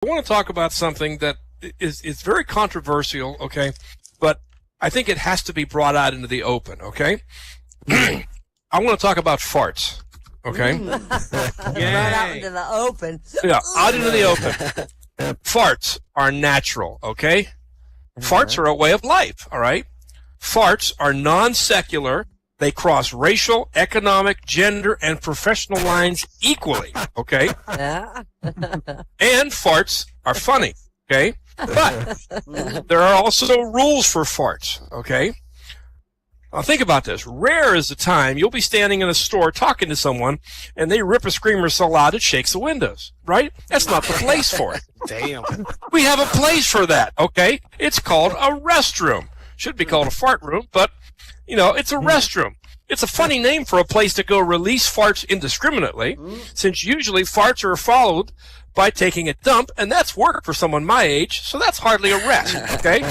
I want to talk about something that is very controversial, okay? But I think it has to be brought out into the open, okay? I want to talk about farts, okay? Brought out into the open. Yeah, out into the open. Farts are natural, okay? Farts are a way of life, all right? Farts are non-secular. They cross racial, economic, gender, and professional lines equally, okay? Yeah. And farts are funny, okay? But there are also rules for farts, okay? Now think about this. Rare is the time you'll be standing in a store talking to someone and they rip a screamer so loud it shakes the windows, right? That's not the place for it. Damn. We have a place for that, okay? It's called a restroom. Should be called a fart room, but, you know, it's a restroom. It's a funny name for a place to go release farts indiscriminately, since usually farts are followed by taking a dump, and that's work for someone my age, so that's hardly a rest, okay?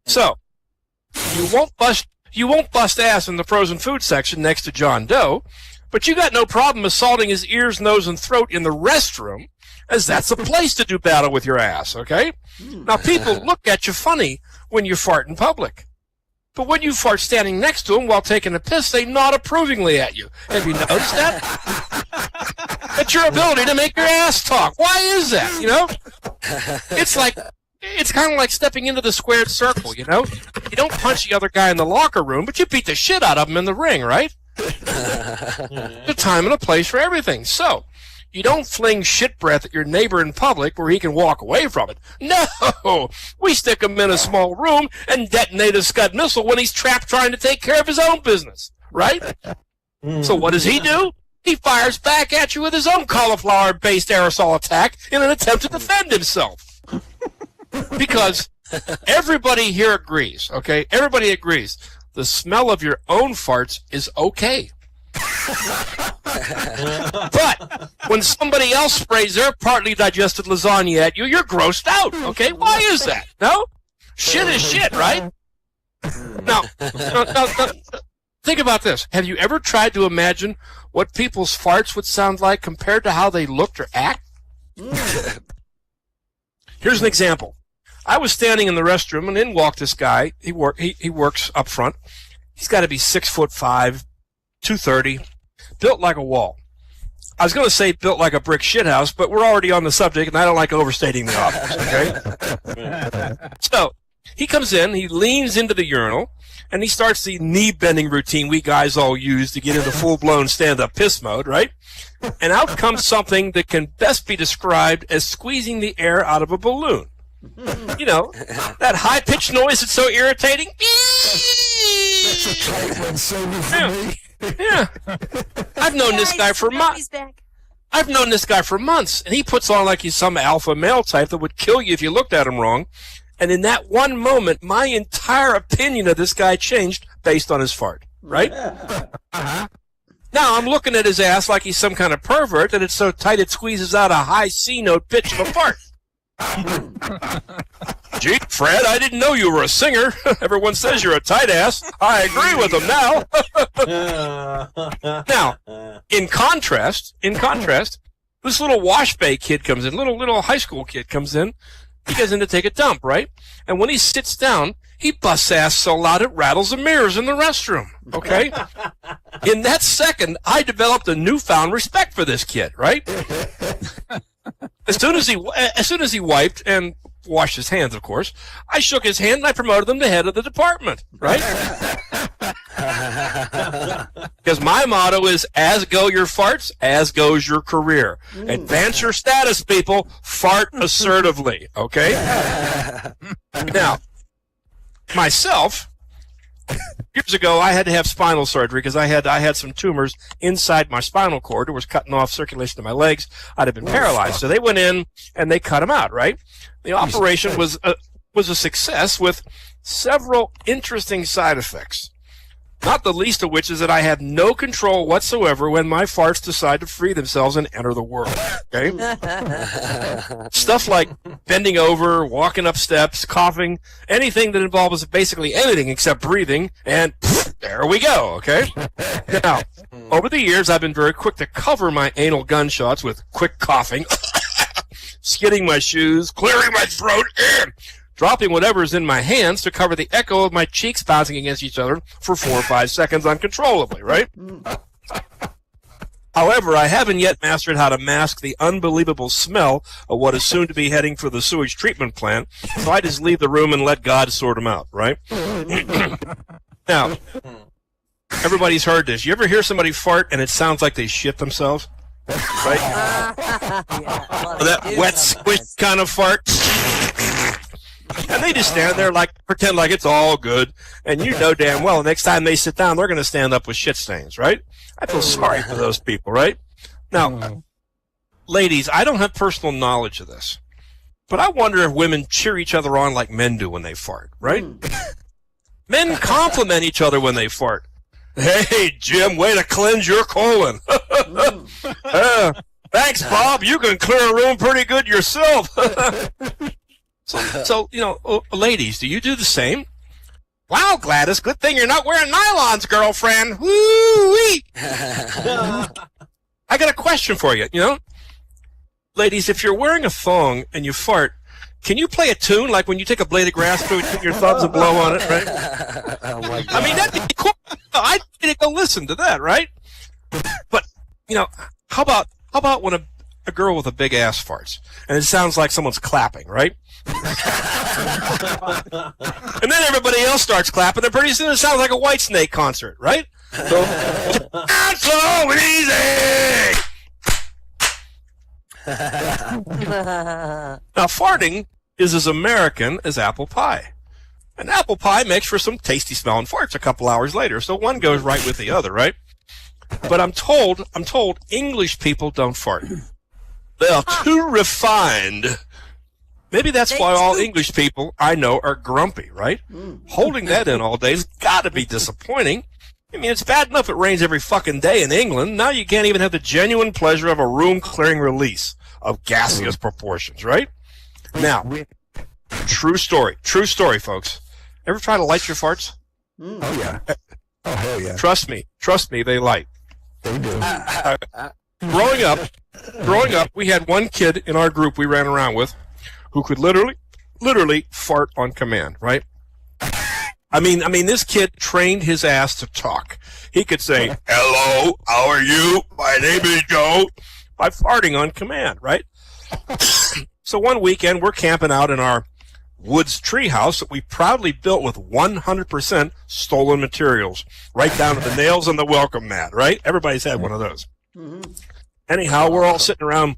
So, you won't bust ass in the frozen food section next to John Doe, but you got no problem assaulting his ears, nose, and throat in the restroom, as that's a place to do battle with your ass, okay? Now, people look at you funny when you fart in public. But when you fart standing next to them while taking a piss, they nod approvingly at you. Have you noticed that? It's your ability to make your ass talk. Why is that, you know? It's kind of like stepping into the squared circle, you know? You don't punch the other guy in the locker room, but you beat the shit out of him in the ring, right? There's a time and a place for everything. So, you don't fling shit breath at your neighbor in public where he can walk away from it. No! We stick him in a small room and detonate a Scud missile when he's trapped trying to take care of his own business, right? So what does he do? He fires back at you with his own cauliflower-based aerosol attack in an attempt to defend himself. Because everybody here agrees, okay? Everybody agrees. The smell of your own farts is okay. But when somebody else sprays their partly digested lasagna at you, you're grossed out, okay? Why is that? No? Shit is shit, right? Now, think about this. Have you ever tried to imagine what people's farts would sound like compared to how they looked or act? Here's an example. I was standing in the restroom, and in walked this guy. He works up front. He's got to be 6'5", 230, built like a wall. I was going to say built like a brick shithouse, but we're already on the subject, and I don't like overstating the obvious, okay? So, he comes in, he leans into the urinal, and he starts the knee-bending routine we guys all use to get into full-blown stand-up piss mode, right? And out comes something that can best be described as squeezing the air out of a balloon. You know, that high-pitched noise that's so irritating. That's a tight one, Sober, for me. Yeah. I've known this guy for months. I've known this guy for months, and he puts on like he's some alpha male type that would kill you if you looked at him wrong. And in that one moment, my entire opinion of this guy changed based on his fart, right? Now I'm looking at his ass like he's some kind of pervert, and it's so tight it squeezes out a high C-note pitch of a fart. Gee, Fred, I didn't know you were a singer. Everyone says you're a tight ass. I agree with them now. Now, in contrast, this little wash bay kid comes in, little high school kid comes in. He goes in to take a dump, right? And when he sits down, he busts ass so loud it rattles the mirrors in the restroom, okay? In that second, I developed a newfound respect for this kid, right? As soon as he wiped and washed his hands, of course, I shook his hand and I promoted him to head of the department, right? Because my motto is, as go your farts, as goes your career. Advance your status, people. Fart assertively, okay? Now, myself, years ago, I had to have spinal surgery because I had some tumors inside my spinal cord. It was cutting off circulation to my legs. I'd have been paralyzed. So they went in and they cut them out, right? The operation was a success with several interesting side effects. Not the least of which is that I have no control whatsoever when my farts decide to free themselves and enter the world. Okay? Stuff like bending over, walking up steps, coughing, anything that involves basically anything except breathing, and there we go, okay? Now, over the years, I've been very quick to cover my anal gunshots with quick coughing skidding my shoes, clearing my throat, dropping whatever is in my hands to cover the echo of my cheeks bouncing against each other for 4 or 5 seconds uncontrollably, right? However, I haven't yet mastered how to mask the unbelievable smell of what is soon to be heading for the sewage treatment plant, so I just leave the room and let God sort them out, right? Now, everybody's heard this. You ever hear somebody fart and it sounds like they shit themselves? Right? That wet, squish kind of fart. And they just stand there like, pretend like it's all good. And you know damn well, next time they sit down, they're going to stand up with shit stains, right? I feel sorry for those people, right? Now, ladies, I don't have personal knowledge of this, but I wonder if women cheer each other on like men do when they fart, right? Men compliment each other when they fart. Hey, Jim, way to cleanse your colon. Thanks, Bob. You can clear a room pretty good yourself. So, you know, ladies, do you do the same? Wow, Gladys, good thing you're not wearing nylons, girlfriend. Woo-wee. I got a question for you, you know? Ladies, if you're wearing a thong and you fart, can you play a tune like when you take a blade of grass between your thumbs and blow on it, right? Oh my God. I mean, that'd be cool. I'd need to go listen to that, right? But, you know, how about when a girl with a big ass farts and it sounds like someone's clapping, right? And then everybody else starts clapping, and pretty soon it sounds like a Whitesnake concert, right? So, that's so easy! Now, farting is as American as apple pie. And apple pie makes for some tasty smelling farts a couple hours later, so one goes right with the other, right? But I'm told English people don't fart. They are too refined. Maybe that's why all English people I know are grumpy, right? Holding that in all day has got to be disappointing. I mean, it's bad enough it rains every fucking day in England. Now you can't even have the genuine pleasure of a room-clearing release of gaseous proportions, right? Now, true story, folks. Ever try to light your farts? Oh, yeah. Oh, hell yeah. Trust me, they light. They do. Growing up, we had one kid in our group we ran around with who could literally fart on command, right? I mean, this kid trained his ass to talk. He could say, "Hello, how are you? My name is Joe," by farting on command, right? So one weekend, we're camping out in our woods treehouse that we proudly built with 100% stolen materials, right down to the nails and the welcome mat, right? Everybody's had one of those. Anyhow, we're all sitting around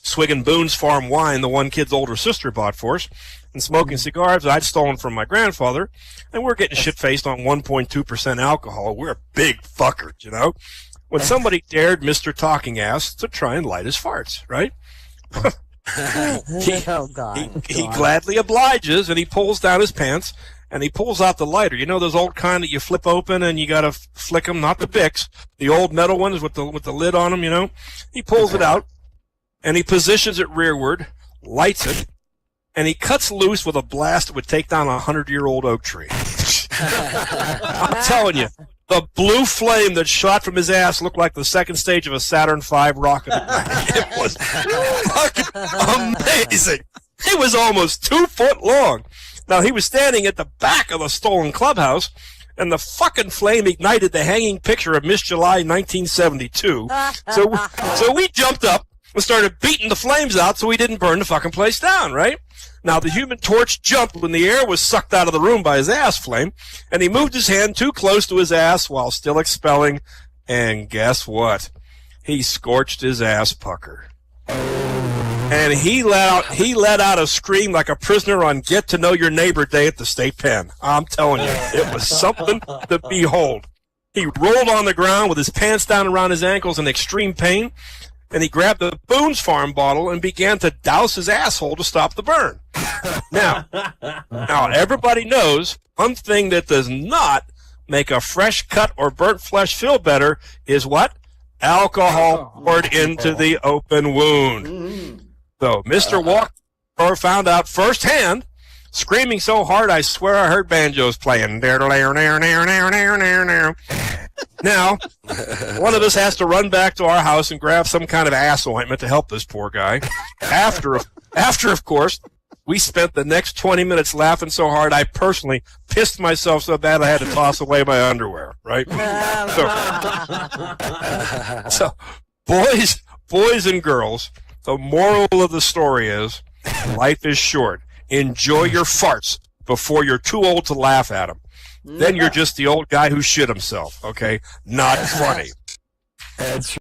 swigging Boone's Farm wine the one kid's older sister bought for us, and smoking cigars I'd stolen from my grandfather, and we're getting shit-faced on 1.2% alcohol. We're big fuckers, you know? When somebody dared Mr. Talking Ass to try and light his farts, right? He gladly obliges, and he pulls down his pants, and he pulls out the lighter. You know those old kind that you flip open and you got to flick them, not the Bics, the old metal ones with the lid on them, you know? He pulls it out, and he positions it rearward, lights it, and he cuts loose with a blast that would take down a 100-year-old oak tree. I'm telling you, the blue flame that shot from his ass looked like the second stage of a Saturn V rocket. It was fucking amazing. It was almost 2 foot long. Now, he was standing at the back of the stolen clubhouse, and the fucking flame ignited the hanging picture of Miss July 1972. So we jumped up and started beating the flames out so we didn't burn the fucking place down, right? Now, the Human Torch jumped when the air was sucked out of the room by his ass flame, and he moved his hand too close to his ass while still expelling, and guess what? He scorched his ass pucker. And he let out a scream like a prisoner on Get to Know Your Neighbor Day at the state pen. I'm telling you, it was something to behold. He rolled on the ground with his pants down around his ankles in extreme pain, and he grabbed the Boone's Farm bottle and began to douse his asshole to stop the burn. Now, everybody knows one thing that does not make a fresh cut or burnt flesh feel better is what? Alcohol poured into the open wound. So Mr. Walker found out firsthand, screaming so hard I swear I heard banjos playing. And Now, one of us has to run back to our house and grab some kind of ass ointment to help this poor guy. After, of course, we spent the next 20 minutes laughing so hard I personally pissed myself so bad I had to toss away my underwear, right? So boys and girls, the moral of the story is life is short. Enjoy your farts before you're too old to laugh at them. Then you're just the old guy who shit himself, okay? Not funny. That's